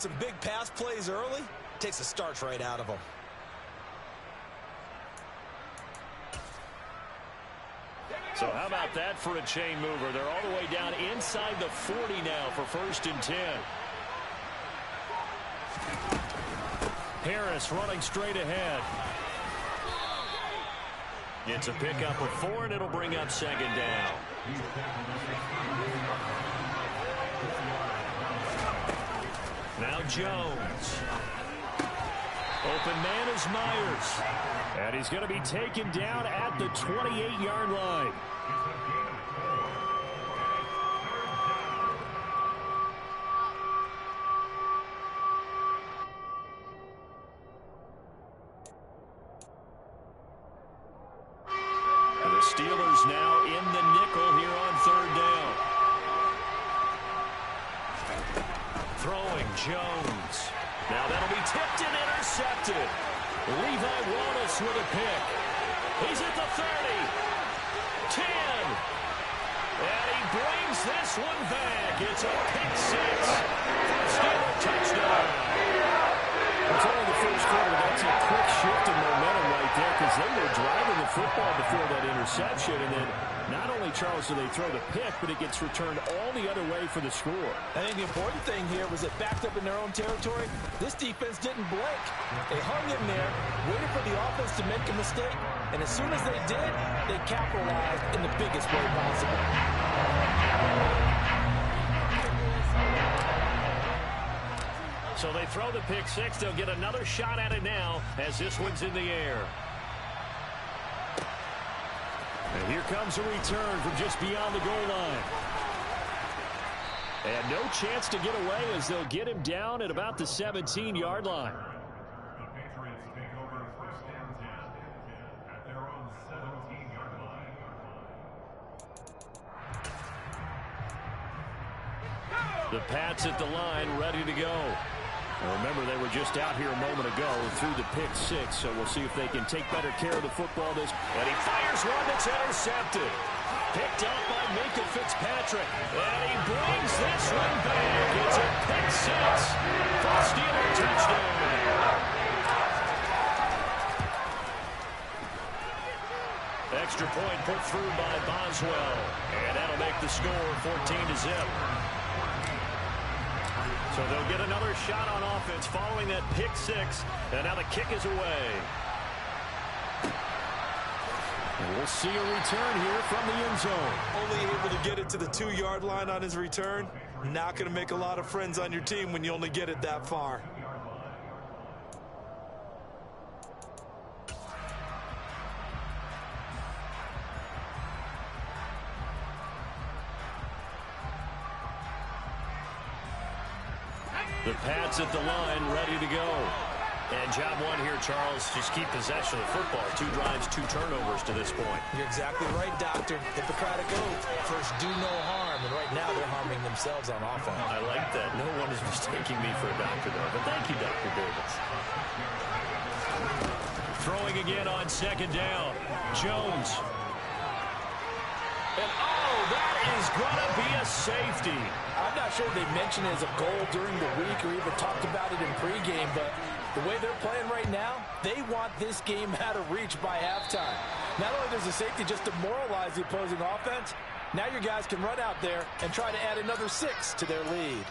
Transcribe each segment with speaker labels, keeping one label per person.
Speaker 1: Some big pass plays early, takes the starch right out of them.
Speaker 2: So how about that for a chain mover? They're all the way down inside the 40 now for 1st and 10. Harris running straight ahead. It's a pickup of 4, and it'll bring up 2nd down. Now Jones. Open man is Myers. And he's going to be taken down at the 28-yard line. And the Steelers now in the nickel here on 3rd down. Throwing Jones. Now that'll be tipped and intercepted. Levi Wallace with a pick. He's at the 30. 10. And he brings this one back. It's a pick 6. Steeler touchdown. It's only the first quarter. That's a quick shift in momentum right there because they were driving the football before that interception. And then not only, Charles, do they throw the pick, but it gets returned all the other way for the score.
Speaker 1: I think the important thing here was it backed up in their own territory. This defense didn't blink. They hung in there, waited for the offense to make a mistake, and as soon as they did, they capitalized in the biggest way possible.
Speaker 2: So they throw the pick 6. They'll get another shot at it now as this one's in the air. And here comes a return from just beyond the goal line. And no chance to get away as they'll get him down at about the 17-yard line.
Speaker 3: The Patriots take over 1st and 10 at their own 17-yard line.
Speaker 2: The Pats at the line, ready to go. Now remember, they were just out here a moment ago through the pick 6, so we'll see if they can take better care of the football. And he fires one that's intercepted. Picked up by Minkah Fitzpatrick. And he brings this one back. It's a pick 6 for the Steeler touchdown. Extra point put through by Boswell. And that'll make the score 14-0. So they'll get another shot on offense following that pick 6. And now the kick is away. And we'll see a return here from the end zone.
Speaker 1: Only able to get it to the 2-yard line on his return. Not going to make a lot of friends on your team when you only get it that far.
Speaker 2: The Pats at the line, ready to go. And job one here, Charles, just keep possession of the football. 2 drives, 2 turnovers to this point.
Speaker 1: You're exactly right, Doctor. Hippocratic oath. First, do no harm. And right now, they're harming themselves on offense.
Speaker 2: I like that. No one is mistaking me for a doctor, though. But thank you, Dr. Davis. Throwing again on 2nd down. Jones. And, oh, that is going to be a safety.
Speaker 1: I'm not sure they mentioned it as a goal during the week or even talked about it in pregame, but the way they're playing right now, they want this game out of reach by halftime. Not only does the safety just demoralize the opposing offense, now your guys can run out there and try to add another 6 to their lead.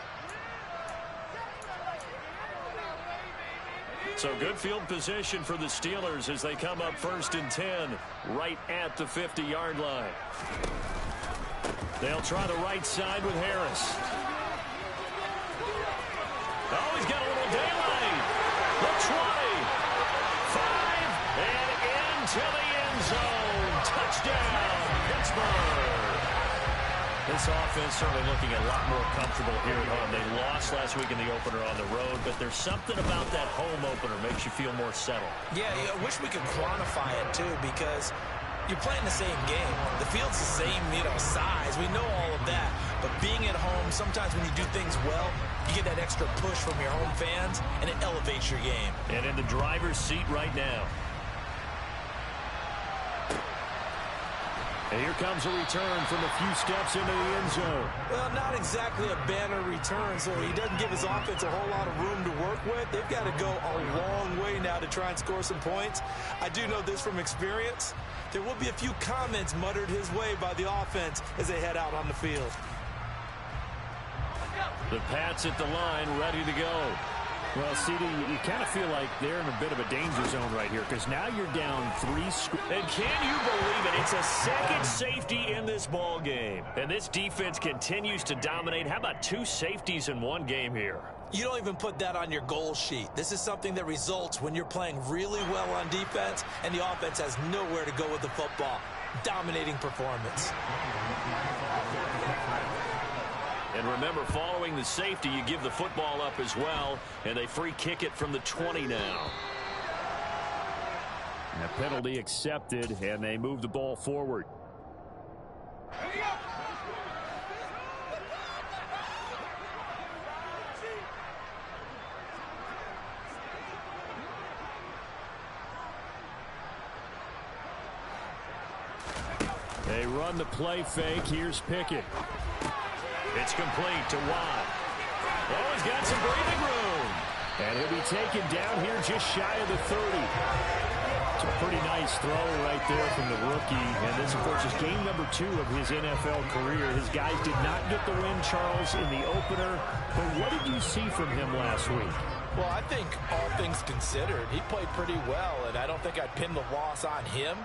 Speaker 2: So good field position for the Steelers as they come up 1st and 10 right at the 50-yard line. They'll try the right side with Harris. Oh, he's got a little daylight. The 20. 5 and into the end zone. Touchdown, Pittsburgh. This offense certainly looking a lot more comfortable here at home. They lost last week in the opener on the road, but there's something about that home opener makes you feel more settled.
Speaker 1: Yeah, I wish we could quantify it, too, because you're playing the same game. The field's the same, size. We know all of that. But being at home, sometimes when you do things well, you get that extra push from your home fans, and it elevates your game.
Speaker 2: And in the driver's seat right now. And here comes a return from a few steps into the end zone.
Speaker 1: Well, not exactly a banner return, so he doesn't give his offense a whole lot of room to work with. They've got to go a long way now to try and score some points. I do know this from experience. There will be a few comments muttered his way by the offense as they head out on the field.
Speaker 2: The Pats at the line, ready to go. Well, CD, you kind of feel like they're in a bit of a danger zone right here because now you're down 3.
Speaker 4: And can you believe it? It's a second safety in this ball game. And this defense continues to dominate. How about 2 safeties in one game here?
Speaker 1: You don't even put that on your goal sheet. This is something that results when you're playing really well on defense and the offense has nowhere to go with the football. Dominating performance.
Speaker 4: And remember, following the safety, you give the football up as well, and they free kick it from the 20 now.
Speaker 2: And a penalty accepted, and they move the ball forward. They run the play fake. Here's Pickett.
Speaker 4: It's complete to Watt. Oh, he's got some breathing room.
Speaker 2: And he'll be taken down here just shy of the 30. It's a pretty nice throw right there from the rookie. And this, of course, is game number 2 of his NFL career. His guys did not get the win, Charles, in the opener. But what did you see from him last week?
Speaker 1: Well, I think all things considered, he played pretty well, and I don't think I'd pin the loss on him.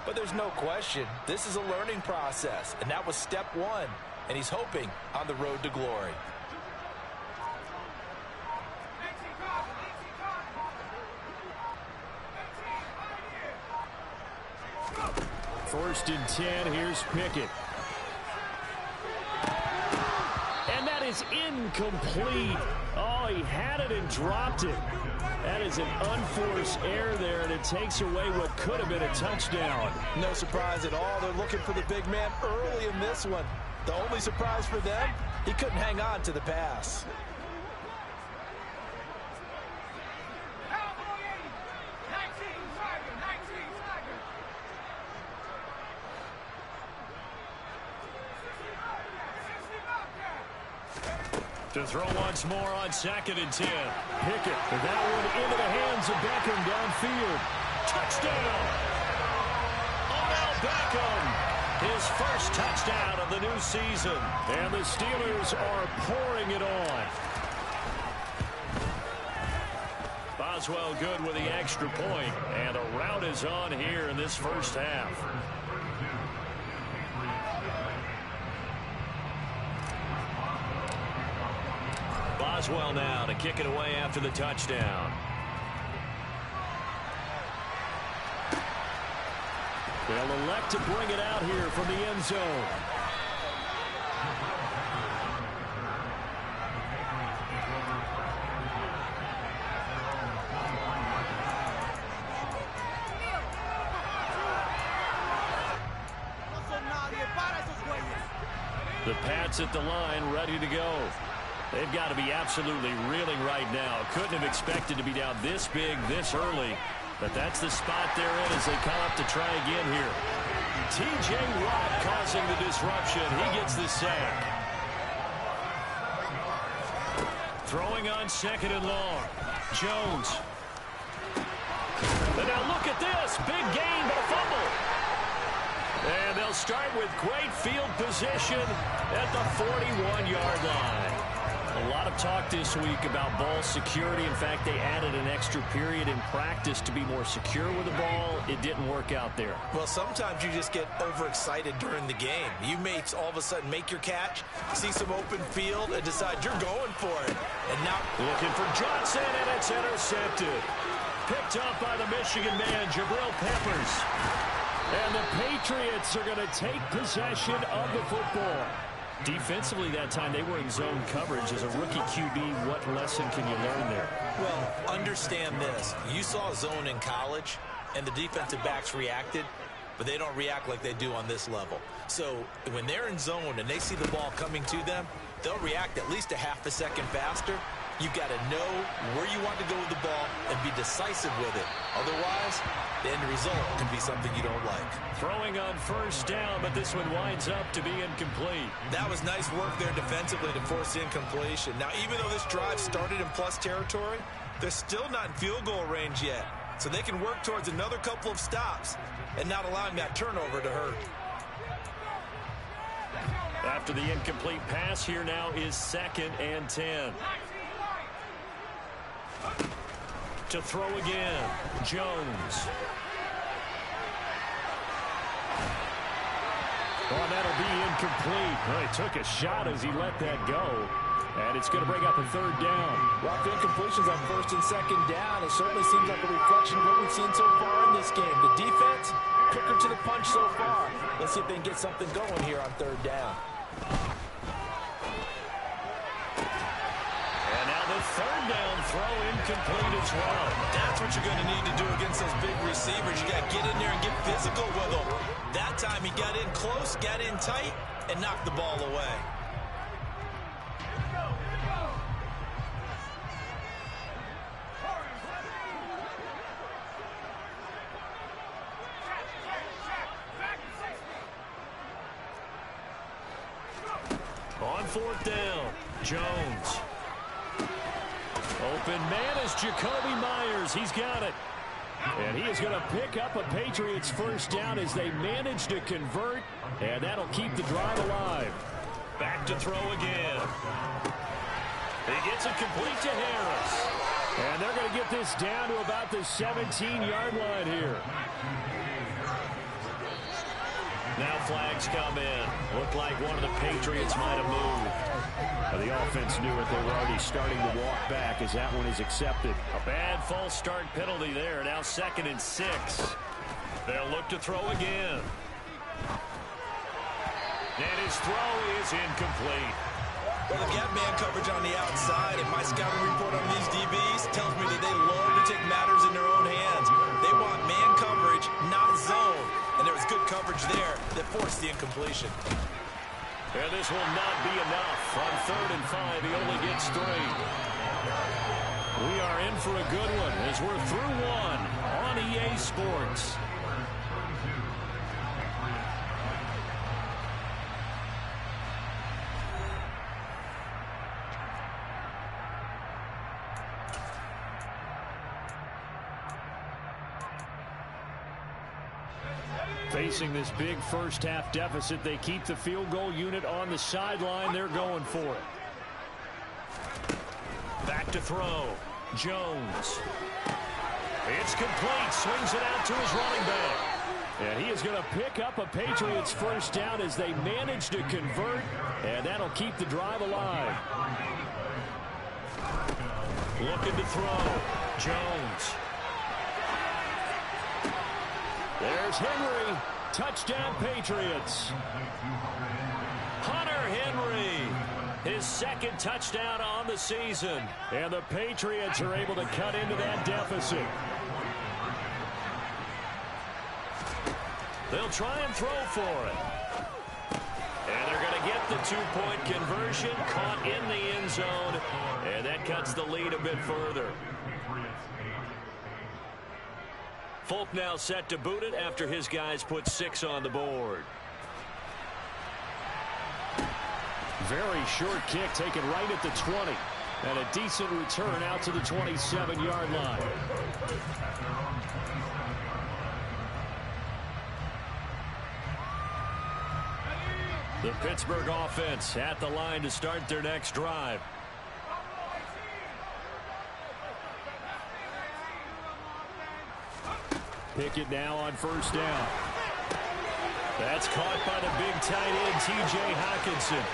Speaker 1: But there's no question, this is a learning process, and that was step 1. And he's hoping on the road to glory.
Speaker 2: First and 10, here's Pickett. And that is incomplete. Oh, he had it and dropped it. That is an unforced error there, and it takes away what could have been a touchdown.
Speaker 1: No surprise at all. They're looking for the big man early in this one. The only surprise for them, he couldn't hang on to the pass.
Speaker 4: To throw once more on 2nd and 10.
Speaker 2: Pickett with that one into the hands of Beckham downfield.
Speaker 4: Touchdown! Odell Beckham. His first touchdown of the new season.
Speaker 2: And the Steelers are pouring it on.
Speaker 4: Boswell good with the extra point. And a rout is on here in this first half. Boswell now to kick it away after the touchdown.
Speaker 2: They'll elect to bring it out here from the end zone.
Speaker 4: The Pats at the line, ready to go. They've got to be absolutely reeling right now. Couldn't have expected to be down this big, this early. But that's the spot they're in as they come up to try again here. T.J. Watt causing the disruption. He gets the sack. Throwing on 2nd and long. Jones. And now look at this. Big gain, but a fumble. And they'll start with great field position at the 41-yard line. A lot of talk this week about ball security. In fact, they added an extra period in practice to be more secure with the ball. It didn't work out there.
Speaker 1: Well, sometimes you just get overexcited during the game. You may all of a sudden make your catch, see some open field, and decide you're going for it. And now
Speaker 4: looking for Johnson, and it's intercepted. Picked up by the Michigan man, Jabril Peppers.
Speaker 2: And the Patriots are going to take possession of the football.
Speaker 4: Defensively that time, they were in zone coverage. As a rookie QB, what lesson can you learn there?
Speaker 1: Well, understand this. You saw zone in college, and the defensive backs reacted, but they don't react like they do on this level. So when they're in zone and they see the ball coming to them, they'll react at least a half a second faster. You've got to know where you want to go with the ball and be decisive with it. Otherwise, the end result can be something you don't like.
Speaker 4: Throwing on first down, but this one winds up to be incomplete.
Speaker 1: That was nice work there defensively to force the incompletion. Now, even though this drive started in plus territory, they're still not in field goal range yet. So they can work towards another couple of stops and not allowing that turnover to hurt.
Speaker 4: After the incomplete pass, here now is 2nd and 10. To throw again, Jones. Oh, that'll be incomplete. Well, he took a shot as he let that go. And it's going to bring up a 3rd down.
Speaker 1: Rough incompletions on 1st and 2nd down. It certainly seems like a reflection of what we've seen so far in this game. The defense, quicker to the punch so far. Let's see if they can get something going here on 3rd down.
Speaker 4: And now the 3rd down throw incomplete as well.
Speaker 1: That's what you're going to need to do against those big receivers. You got to get in there and get physical with them. That time he got in close, got in tight, and knocked the ball away.
Speaker 4: On 4th down, Jones. Open man is Jacoby Myers. He's got it. And he is going to pick up a Patriots 1st down as they manage to convert. And that'll keep the drive alive. Back to throw again. He gets it complete to Harris. And they're going to get this down to about the 17-yard line here. Now flags come in. Looked like one of the Patriots might have moved. The offense knew it. They were already starting to walk back as that one is accepted. A bad false start penalty there. Now 2nd and 6. They'll look to throw again. And his throw is incomplete.
Speaker 1: Well, they've got man coverage on the outside, and my scouting report on these DBs tells me that they love to take matters in their own hands. They want man coverage, not zone. And there was good coverage there that forced the incompletion.
Speaker 4: And this will not be enough. On 3rd and 5, he only gets 3. We are in for a good one as we're through one on EA Sports. Facing this big first-half deficit, they keep the field goal unit on the sideline. They're going for it. Back to throw. Jones. It's complete. Swings it out to his running back. And he is going to pick up a Patriots 1st down as they manage to convert. And that'll keep the drive alive. Looking to throw. Jones. There's Henry. Touchdown, Patriots. Hunter Henry. His 2nd touchdown on the season. And the Patriots are able to cut into that deficit. They'll try and throw for it. And they're going to get the 2-point conversion. Caught in the end zone. And that cuts the lead a bit further. Folk now set to boot it after his guys put 6 on the board. Very short kick taken right at the 20. And a decent return out to the 27-yard line. The Pittsburgh offense at the line to start their next drive. Pickett now on 1st down. That's caught by the big tight end, T.J. Hockenson.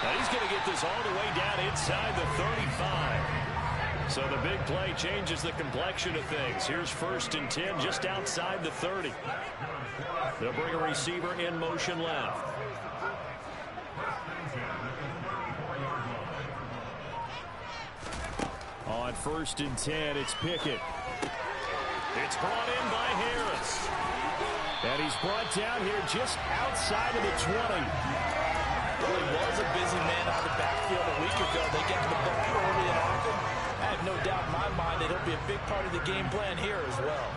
Speaker 4: Now he's going to get this all the way down inside the 35. So the big play changes the complexion of things. Here's 1st and 10 just outside the 30. They'll bring a receiver in motion left. On 1st and 10, it's Pickett. It's brought in by Harris. And he's brought down here just outside of the 20.
Speaker 1: Well, he was a busy man out of the backfield a week ago. They get him the ball early and often. I have no doubt in my mind that he'll be a big part of the game plan here as well.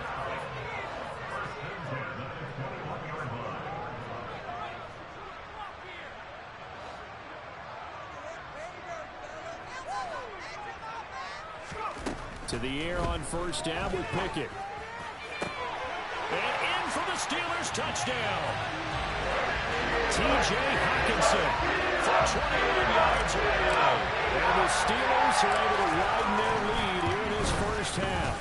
Speaker 4: To the air on first down with Pickett. And in for the Steelers touchdown. T.J. Hockenson for 21 yards away. And the Steelers are able to widen their lead here in this first half.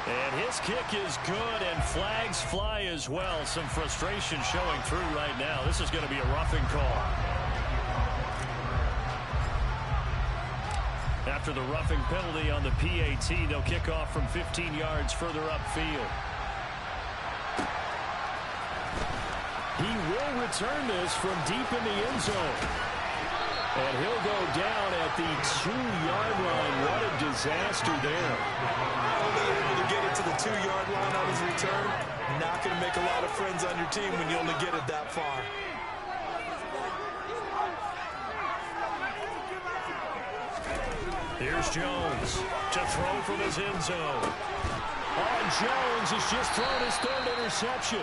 Speaker 4: And his kick is good, and flags fly as well. Some frustration showing through right now. This is going to be a roughing call. After the roughing penalty on the PAT, they'll kick off from 15 yards further upfield. He will return this from deep in the end zone. And he'll go down at the 2-yard line. What a disaster there.
Speaker 1: Only able to get it to the 2-yard line on his return. Not going to make a lot of friends on your team when you only get it that far.
Speaker 4: Here's Jones to throw from his end zone. Oh, Jones has just thrown his third interception.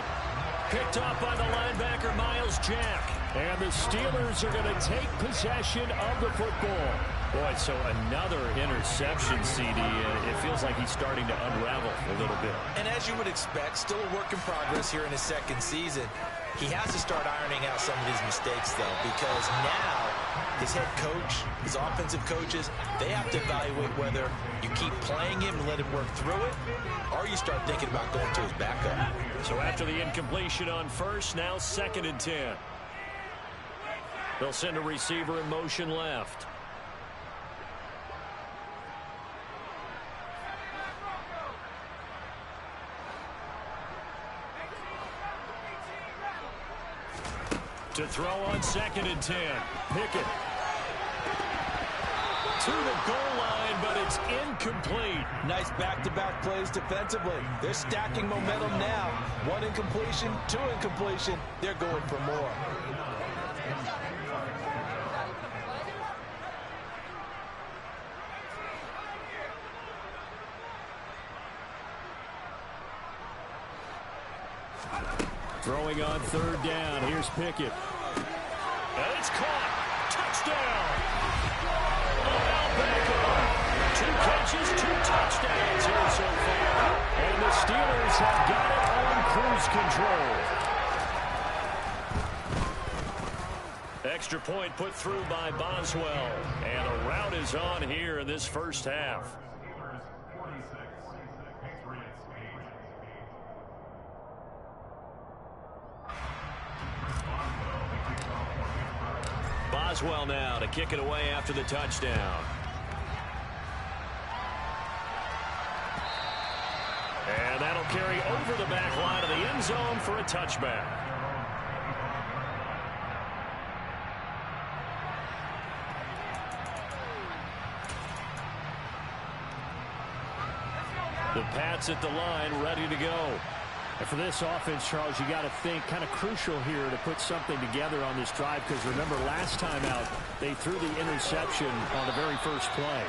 Speaker 4: Picked up by the linebacker, Miles Jack. And the Steelers are going to take possession of the football. Boy, so another interception, CD. It feels like he's starting to unravel a little bit.
Speaker 1: And as you would expect, still a work in progress here in his second season. He has to start ironing out some of these mistakes, though, because now his head coach, his offensive coaches, they have to evaluate whether you keep playing him and let him work through it, or you start thinking about going to his backup.
Speaker 4: So after the incompletion on first, now 2nd and 10. They'll send a receiver in motion left. To throw on 2nd and 10. Pickett. To the goal line, but it's incomplete.
Speaker 1: Nice back-to-back plays defensively. They're stacking momentum now. 1 incompletion, 2 incompletion. They're going for more.
Speaker 4: Throwing on 3rd down. Here's Pickett. And it's caught. Touchdown. Alabama. 2 catches, 2 touchdowns here so far. And the Steelers have got it on cruise control. Extra point put through by Boswell. And a rout is on here in this first half. Boswell now to kick it away after the touchdown. And that'll carry over the back line of the end zone for a touchback. The Pats at the line, ready to go. And for this offense, Charles, you got to think kind of crucial here to put something together on this drive, because remember last time out they threw the interception on the very first play.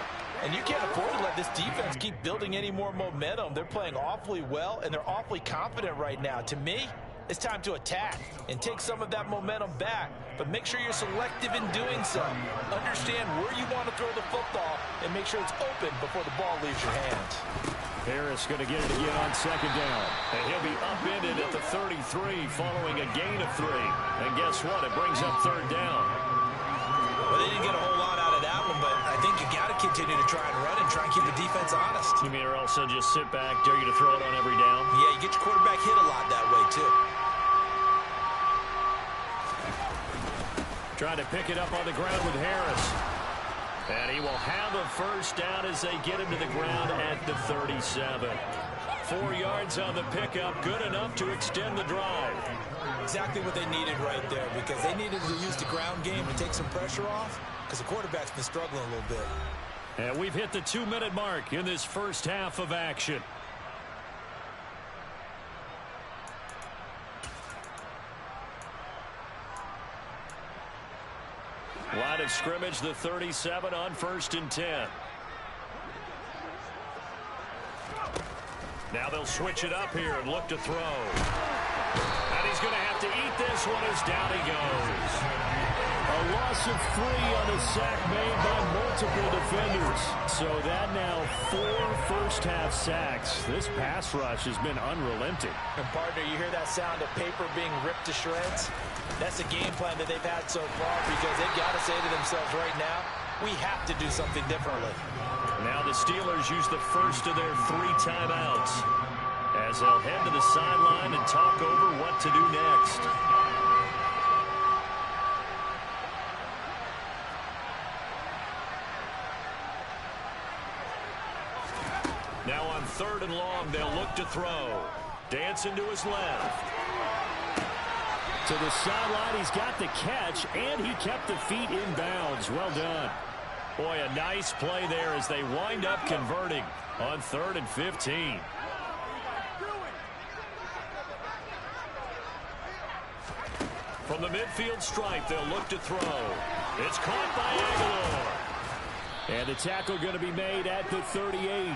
Speaker 1: And you can't afford to let this defense keep building any more momentum. They're playing awfully well, and they're awfully confident right now. To me, it's time to attack and take some of that momentum back, but make sure you're selective in doing so. Understand where you want to throw the football and make sure it's open before the ball leaves your hands.
Speaker 4: Harris going to get it again on 2nd down. And he'll be upended at the 33 following a gain of 3. And guess what? It brings up 3rd down.
Speaker 1: Well, they didn't get a whole lot out of that one, but I think you got to continue to try and run and try and keep the defense honest.
Speaker 4: You mean or else they'll just sit back, dare you to throw it on every down?
Speaker 1: Yeah, you get your quarterback hit a lot that way, too.
Speaker 4: Trying to pick it up on the ground with Harris. And he will have a first down as they get him to the ground at the 37. 4 yards on the pickup, good enough to extend the drive.
Speaker 1: Exactly what they needed right there, because they needed to use the ground game to take some pressure off, because the quarterback's been struggling a little bit.
Speaker 4: And we've hit the 2-minute mark in this first half of action. of scrimmage, the 37 on 1st and 10. Now they'll switch it up here and look to throw. And he's going to have to eat this one as down he goes. A loss of 3 on a sack made by multiple defenders. So that now 4 first-half sacks. This pass rush has been unrelenting.
Speaker 1: And partner, you hear that sound of paper being ripped to shreds? That's the game plan that they've had so far, because they've got to say to themselves right now, we have to do something differently.
Speaker 4: Now the Steelers use the first of their 3 timeouts as they'll head to the sideline and talk over what to do next. Now on 3rd and long, they'll look to throw. Dancing to his left. To the sideline, he's got the catch, and he kept the feet in bounds. Well done. Boy, a nice play there as they wind up converting on 3rd and 15. From the midfield stripe, they'll look to throw. It's caught by Aguilar. And the tackle going to be made at the 38.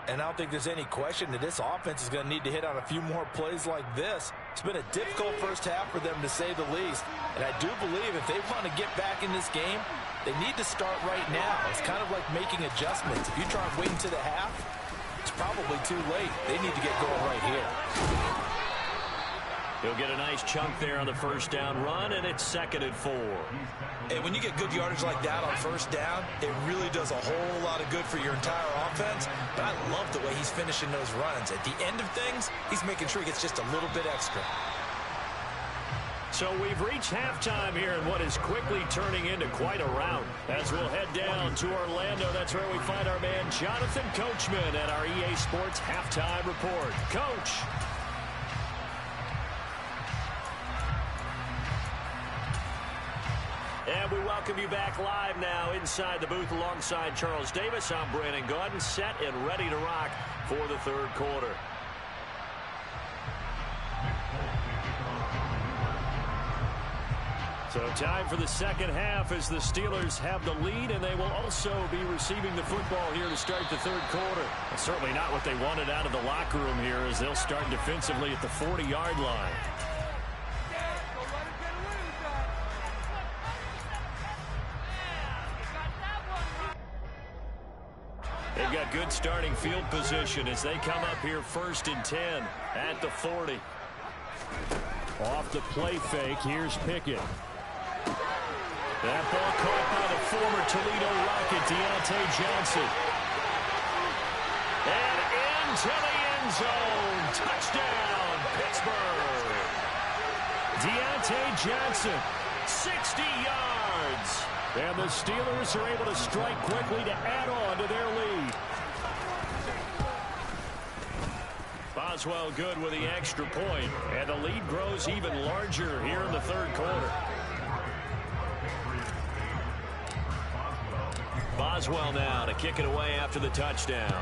Speaker 1: And I don't think there's any question that this offense is going to need to hit on a few more plays like this. It's been a difficult first half for them, to say the least. And I do believe if they want to get back in this game, they need to start right now. It's kind of like making adjustments. If you try and wait until the half, it's probably too late. They need to get going right here.
Speaker 4: He'll get a nice chunk there on the first down run, and it's 2nd and 4.
Speaker 1: And when you get good yardage like that on first down, it really does a whole lot of good for your entire offense. But I love the way he's finishing those runs. At the end of things, he's making sure he gets just a little bit extra.
Speaker 4: So we've reached halftime here in what is quickly turning into quite a rout. As we'll head down to Orlando, that's where we find our man Jonathan Coachman at our EA Sports Halftime Report. Coach. And we welcome you back live now inside the booth alongside Charles Davis. I'm Brandon Gaudin, set and ready to rock for the 3rd quarter. So time for the 2nd half as the Steelers have the lead, and they will also be receiving the football here to start the 3rd quarter. And certainly not what they wanted out of the locker room here, as they'll start defensively at the 40-yard line. They've got good starting field position as they come up here 1st and 10 at the 40. Off the play fake, here's Pickett. That ball caught by the former Toledo Rocket, Deontay Johnson. And into the end zone. Touchdown, Pittsburgh. Deontay Johnson, 60 yards. And the Steelers are able to strike quickly to add on to their lead. Boswell good with the extra point, and the lead grows even larger here in the 3rd quarter. Boswell now to kick it away after the touchdown.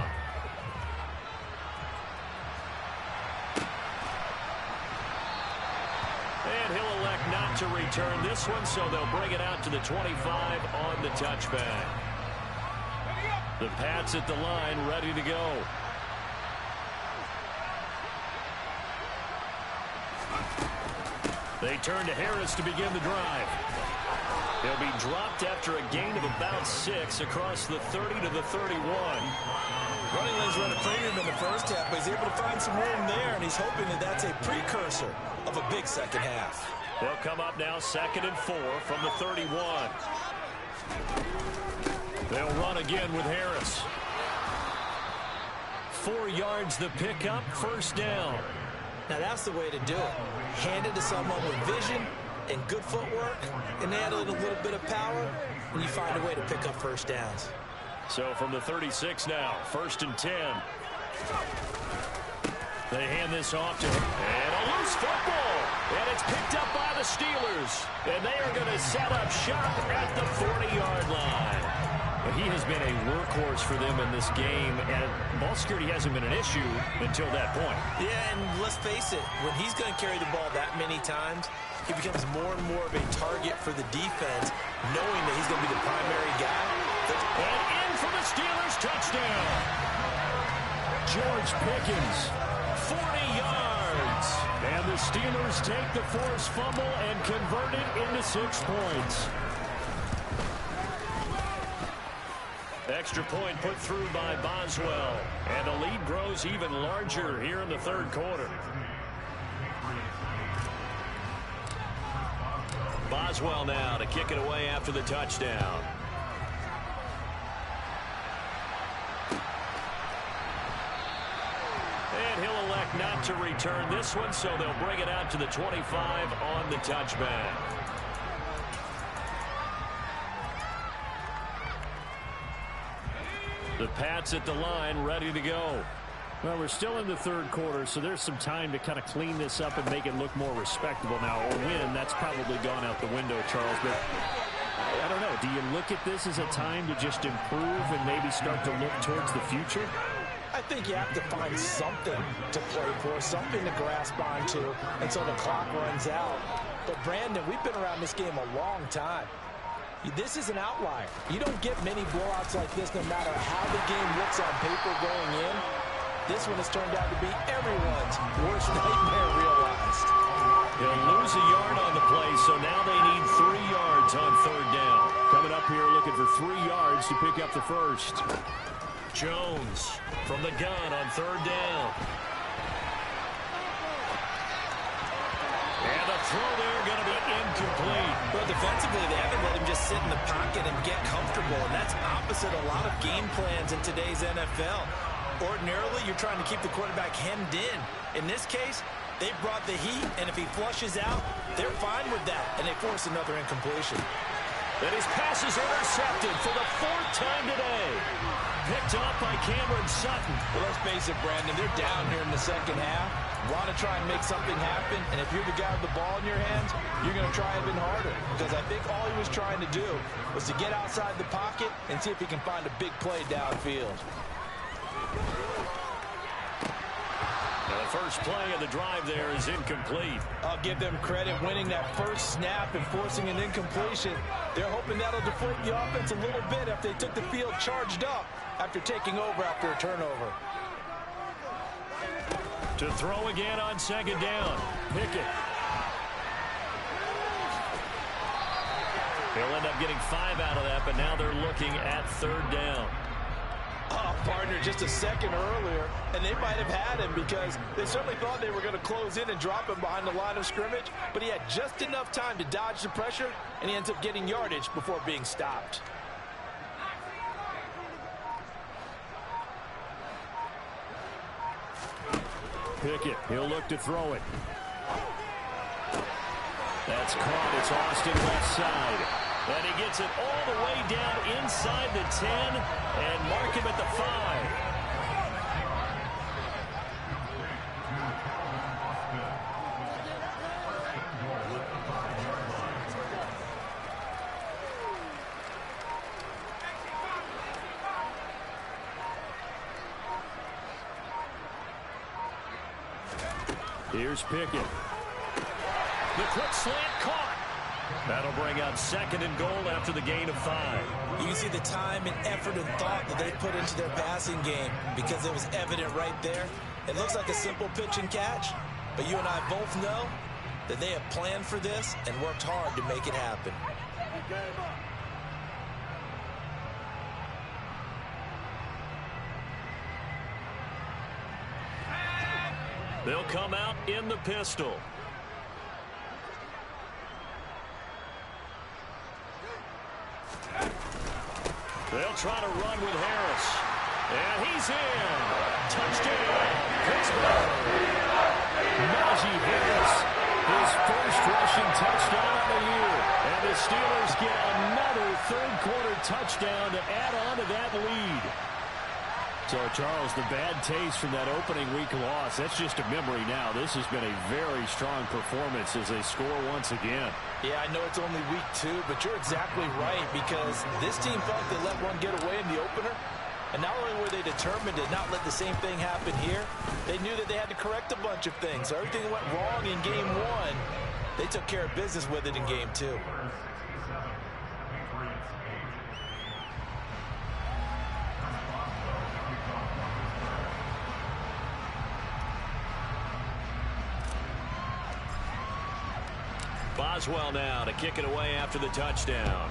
Speaker 4: And he'll elect not to return this one, so they'll bring it out to the 25 on the touchback. The Pats at the line, ready to go. They turn to Harris to begin the drive. He'll be dropped after a gain of about 6 across the 30 to the 31.
Speaker 1: Running lanes run a premium in the first half, but he's able to find some room there, and he's hoping that that's a precursor of a big second half.
Speaker 4: They'll come up now 2nd and 4 from the 31. They'll run again with Harris. 4 yards the pickup, 1st down.
Speaker 1: Now that's the way to do it. Hand it to someone with vision and good footwork, and add a little bit of power, and you find a way to pick up 1st downs.
Speaker 4: So from the 36 now, 1st and 10. They hand this off to him. And a loose football. And it's picked up by the Steelers. And they are going to set up shop at the 40-yard line. But he has been a workhorse for them in this game, and ball security hasn't been an issue until that point.
Speaker 1: Yeah, and let's face it, when he's going to carry the ball that many times, he becomes more and more of a target for the defense, knowing that he's going to be the primary guy.
Speaker 4: And in for the Steelers touchdown. George Pickens, 40 yards. And the Steelers take the forced fumble and convert it into 6 points. Extra point put through by Boswell. And the lead grows even larger here in the third quarter. Boswell now to kick it away after the touchdown. And he'll elect not to return this one, so they'll bring it out to the 25 on the touchback. The Pats at the line, ready to go.
Speaker 2: Well, we're still in the third quarter, so there's some time to kind of clean this up and make it look more respectable. Now, a win, that's probably gone out the window, Charles, but I don't know. Do you look at this as a time to just improve and maybe start to look towards the future?
Speaker 1: I think you have to find something to play for, something to grasp onto until the clock runs out. But, Brandon, we've been around this game a long time. This is an outlier. You don't get many blowouts like this no matter how the game looks on paper going in. This one has turned out to be everyone's worst nightmare realized.
Speaker 4: He'll lose a yard on the play, so now they need 3 yards on third down.
Speaker 2: Coming up here looking for 3 yards to pick up the first.
Speaker 4: Jones from the gun on third down. And the throw there going to be incomplete.
Speaker 1: Well, defensively, they haven't let him just sit in the pocket and get comfortable, and that's opposite a lot of game plans in today's NFL. Ordinarily, you're trying to keep the quarterback hemmed in. In this case, they brought the heat, and if he flushes out, they're fine with that, and they force another incompletion.
Speaker 4: And his pass is intercepted for the 4th time today. Picked up by Cameron Sutton.
Speaker 1: Well, let's face it, Brandon, they're down here in the second half. Want to try and make something happen, and if you're the guy with the ball in your hands, you're going to try even harder, because I think all he was trying to do was to get outside the pocket and see if he can find a big play downfield.
Speaker 4: Now the first play of the drive there is incomplete.
Speaker 1: I'll give them credit winning that first snap and forcing an incompletion. They're hoping that'll deflate the offense a little bit after they took the field charged up after taking over after a turnover.
Speaker 4: To throw again on second down. Pickett. He'll end up getting 5 out of that, but now they're looking at third down.
Speaker 1: Oh, partner, just a second earlier, and they might have had him because they certainly thought they were going to close in and drop him behind the line of scrimmage, but he had just enough time to dodge the pressure, and he ends up getting yardage before being stopped.
Speaker 2: Pickett, he'll look to throw it.
Speaker 4: That's caught. It's Austin left side. And he gets it all the way down inside the 10 and mark him at the 5.
Speaker 2: Here's Pickett.
Speaker 4: The quick slant caught. That'll bring up 2nd and goal after the gain of 5.
Speaker 1: You can see the time and effort and thought that they put into their passing game because it was evident right there. It looks like a simple pitch and catch, but you and I both know that they have planned for this and worked hard to make it happen.
Speaker 4: They'll come out in the pistol. They'll try to run with Harris. And he's in. Touchdown, Pittsburgh.
Speaker 2: Najee Harris, his first rushing touchdown of the year.
Speaker 4: And the Steelers get another third-quarter touchdown to add on to that lead.
Speaker 2: So, Charles, the bad taste from that opening week loss, that's just a memory now. This has been a very strong performance as they score once again.
Speaker 1: Yeah, I know it's only week 2, but you're exactly right because this team felt they let one get away in the opener. And not only were they determined to not let the same thing happen here, they knew that they had to correct a bunch of things. So everything that went wrong in game 1 They took care of business with it in game 2.
Speaker 4: Boswell now to kick it away after the touchdown.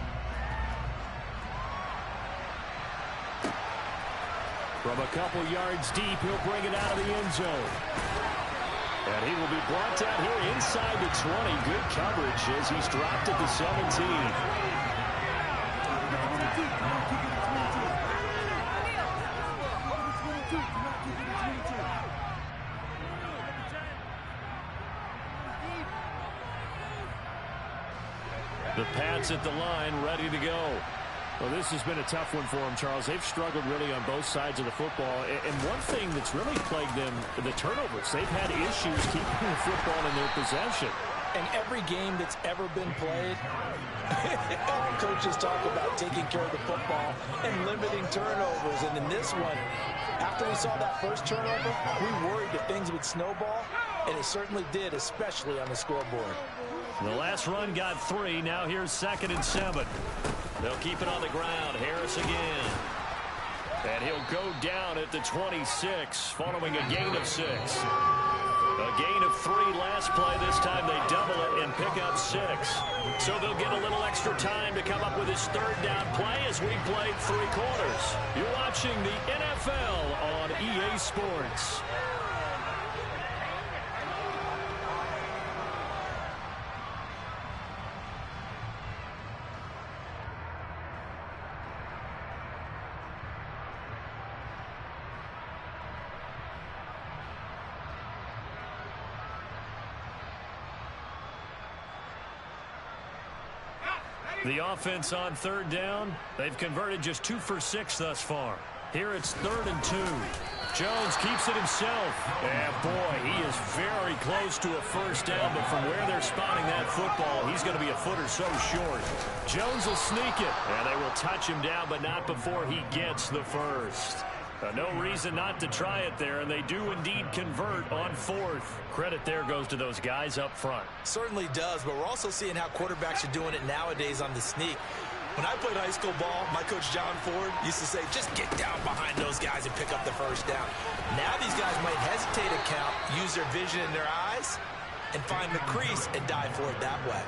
Speaker 4: From a couple yards deep, he'll bring it out of the end zone. And he will be brought down here inside the 20. Good coverage as he's dropped at the 17. The Pats at the line, ready to go.
Speaker 2: Well, this has been a tough one for them, Charles. They've struggled really on both sides of the football. And one thing that's really plagued them, the turnovers. They've had issues keeping the football in their possession.
Speaker 1: And every game that's ever been played, all coaches talk about taking care of the football and limiting turnovers. And in this one, after we saw that first turnover, we worried that things would snowball, and it certainly did, especially on the scoreboard.
Speaker 4: The last run got 3. Now here's 2nd and 7. They'll keep it on the ground. Harris again. And he'll go down at the 26 following a gain of 6. A gain of 3 last play. This time they double it and pick up 6. So they'll get a little extra time to come up with his 3rd down play as we played 3 quarters. You're watching the NFL on EA Sports. The offense on 3rd down, they've converted just 2 for 6 thus far. Here it's 3rd and 2. Jones keeps it himself. And boy, he is very close to a 1st down, but from where they're spotting that football, he's going to be a foot or so short. Jones will sneak it, and they will touch him down, but not before he gets the 1st. No reason not to try it there, and they do indeed convert on 4th. Credit there goes to those guys up front.
Speaker 1: Certainly does, but we're also seeing how quarterbacks are doing it nowadays on the sneak. When I played high school ball, my coach John Ford used to say, just get down behind those guys and pick up the 1st down. Now these guys might hesitate to count, use their vision in their eyes, and find the crease and dive for it that way.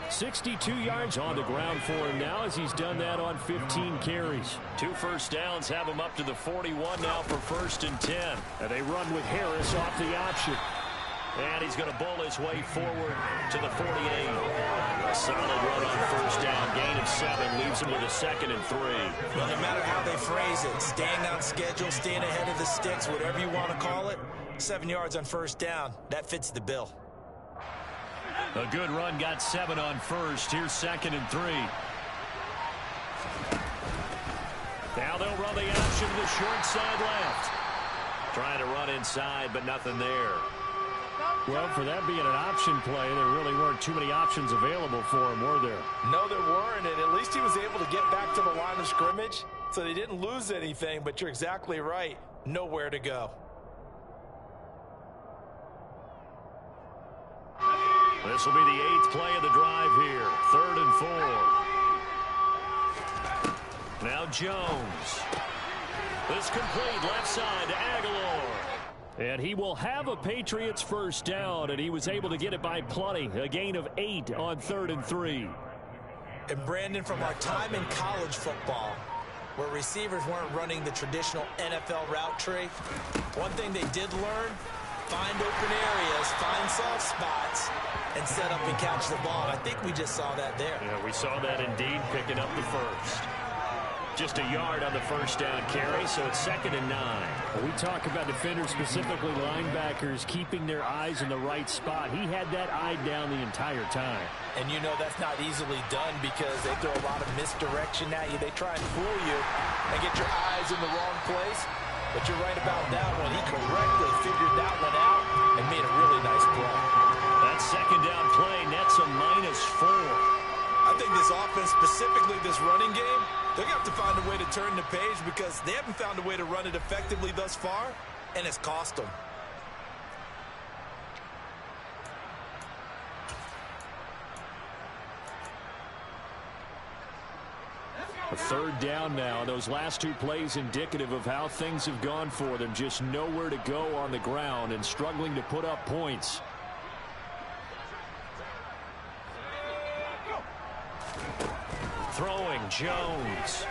Speaker 2: 62 yards on the ground for him now as he's done that on 15 carries.
Speaker 4: 2 1st downs have him up to the 41 now for 1st and 10.
Speaker 2: And they run with Harris off the option.
Speaker 4: And he's going to bowl his way forward to the 48. A solid run on 1st down. Gain of 7 leaves him with a 2nd and 3.
Speaker 1: Well, no matter how they phrase it, staying on schedule, staying ahead of the sticks, whatever you want to call it, 7 yards on 1st down, that fits the bill.
Speaker 4: A good run got 7 on 1st. Here's 2nd and 3. Now they'll run the option to the short side left. Trying to run inside, but nothing there.
Speaker 2: Well, for that being an option play, there really weren't too many options available for him, were there?
Speaker 1: No, there weren't, and at least he was able to get back to the line of scrimmage, so they didn't lose anything, but you're exactly right. Nowhere to go.
Speaker 4: This will be the 8th play of the drive here. 3rd and 4. Now Jones. This complete left side to Aguilar.
Speaker 2: And he will have a Patriots 1st down, and he was able to get it by plenty. A gain of 8 on 3rd and 3.
Speaker 1: And Brandon, from our time in college football, where receivers weren't running the traditional NFL route tree, one thing they did learn, find open areas, find soft spots, and set up and catch the ball. I think we just saw that there.
Speaker 4: Yeah, we saw that indeed, picking up the 1st. Just a yard on the 1st down carry, so it's 2nd and 9.
Speaker 2: We talk about defenders, specifically linebackers, keeping their eyes in the right spot. He had that eye down the entire time.
Speaker 1: And you know that's not easily done because they throw a lot of misdirection at you. They try and fool you and get your eyes in the wrong place. But you're right about that one. He correctly figured that one out and made a really nice play.
Speaker 4: That 2nd down play nets a -4.
Speaker 1: I think this offense, specifically this running game, they're going to have to find a way to turn the page because they haven't found a way to run it effectively thus far, and it's cost them.
Speaker 4: A third down now. Those last two plays indicative of how things have gone for them. Just nowhere to go on the ground and struggling to put up points. Throwing Jones.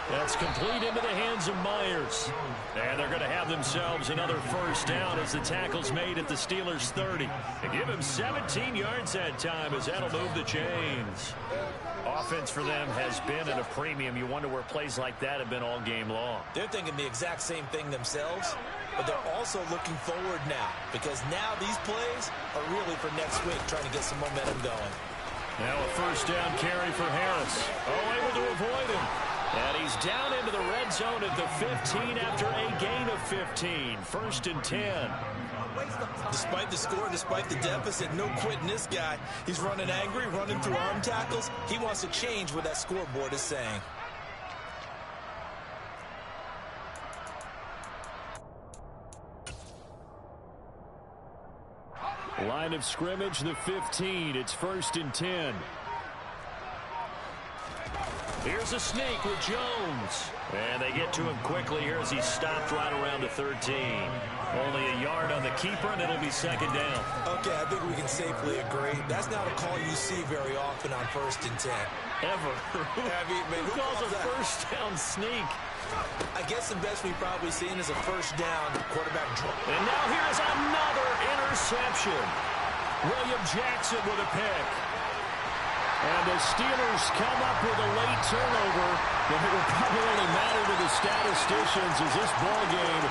Speaker 4: That's complete into the hands of Myers. And they're going to have themselves another first down as the tackle's made at the Steelers' 30. They give him 17 yards that time as that'll move the chains. Offense for them has been at a premium. You wonder where plays like that have been all game long.
Speaker 1: They're thinking the exact same thing themselves, but they're also looking forward now because now these plays are really for next week, trying to get some momentum going.
Speaker 4: Now a first down carry for Harris. Oh, able to avoid him. And he's down into the red zone at the 15 after a gain of 15. 1st and 10.
Speaker 1: Despite the score, despite the deficit, no quitting this guy. He's running angry, running through arm tackles. He wants to change what that scoreboard is saying.
Speaker 4: Line of scrimmage, the 15. It's 1st and 10. Here's a sneak with Jones. And they get to him quickly here as he stopped right around the 13. Only a yard on the keeper, and it'll be 2nd down.
Speaker 1: Okay, I think we can safely agree. That's not a call you see very often on 1st and 10.
Speaker 4: Ever.
Speaker 1: Who
Speaker 4: calls a first down sneak?
Speaker 1: I guess the best we've probably seen is a first down quarterback draw.
Speaker 4: And now here's another interception. William Jackson with a pick. And the Steelers come up with a late turnover, but it will probably only matter to the statisticians as this ball game